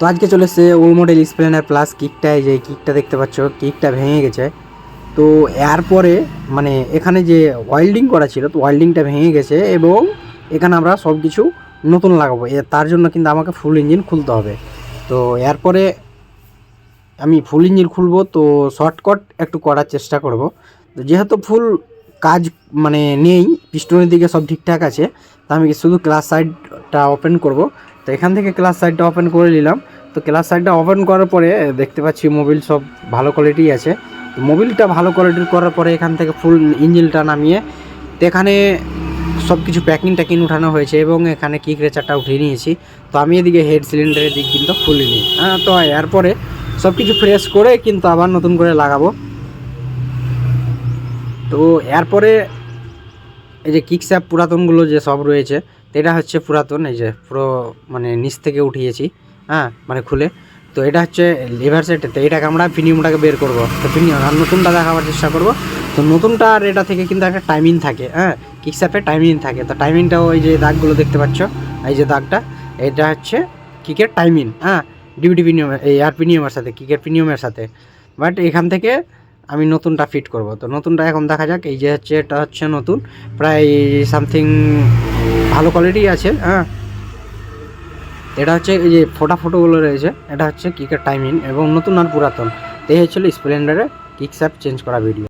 তো আজকে চলে এসছে ওল্ড মডেল স্প্লেন্ডার প্লাস কিকটা। এই যে কিকটা দেখতে পাচ্ছ, কিকটা ভেঙে গেছে। তো এরপরে মানে এখানে যে ওয়েল্ডিং করা ছিল, তো ওয়েল্ডিংটা ভেঙে গেছে এবং এখানে আমরা সব কিছু নতুন লাগাবো। তার জন্য কিন্তু আমাকে ফুল ইঞ্জিন খুলতে হবে। তো এরপরে আমি ফুল ইঞ্জিন খুলবো, তো শর্টকাট একটু করার চেষ্টা করব। তো যেহেতু ফুল কাজ মানে নেই, পিস্টনের দিকে সব ঠিকঠাক আছে, তো আমি শুধু ক্লাস সাইডটা ওপেন করব। তো এখান থেকে ক্লাস সাইডটা ওপেন করে নিলাম। তো ক্লাস সাইডটা ওপেন করার পরে দেখতে পাচ্ছি মোবিল সব ভালো কোয়ালিটি আছে। তো মোবিলটা ভালো কোয়ালিটির করার পরে এখান থেকে ফুল ইঞ্জিনটা নামিয়ে, তো এখানে সব কিছু প্যাকিং উঠানো হয়েছে এবং এখানে কিক রেচারটা উঠিয়ে নিয়েছি। তো আমি এদিকে হেড সিলিন্ডারের দিক কিন্তু খুলিনি। তো এরপরে সব কিছু ফ্রেশ করে কিন্তু আবার নতুন করে লাগাবো। তো এরপরে এই যে কিক স্যাপ পুরাতনগুলো যে সব রয়েছে, তো এটা হচ্ছে পুরাতন, এই যে পুরো মানে নিচ থেকে উঠিয়েছি, মানে খুলে। তো এটা হচ্ছে লিভার সেট, তো এটাকে আমরা প্রিমিয়ামটাকে বের করবো। তো প্রিমিয়াম আর নতুনটা দেখাবার চেষ্টা করব। তো নতুনটা আর এটা থেকে কিন্তু একটা টাইমিং থাকে, কিক স্যাপে টাইমিং থাকে। তো টাইমিংটাও ওই যে দাগগুলো দেখতে পাচ্ছ, এই যে দাগটা, এটা হচ্ছে কিকের টাইমিং, ডিউটি প্রিমিয়াম এই আর প্রিমিয়ামের সাথে, কিকের প্রিমিয়ামের সাথে। বাট এখান থেকে আমি নতুনটা ফিট করব। তো নতুনটা এখন দেখা যাক। এই যে হচ্ছে এটা হচ্ছে নতুন, প্রায় সামথিং ভালো কোয়ালিটি আছে। এটা হচ্ছে এই যে ফটোগুলো রয়েছে, এটা হচ্ছে কিকের টাইমিং এবং নতুন আর পুরাতন। তো এই হচ্ছিল স্প্লেন্ডারে কিক স্যাপ চেঞ্জ করা ভিডিও।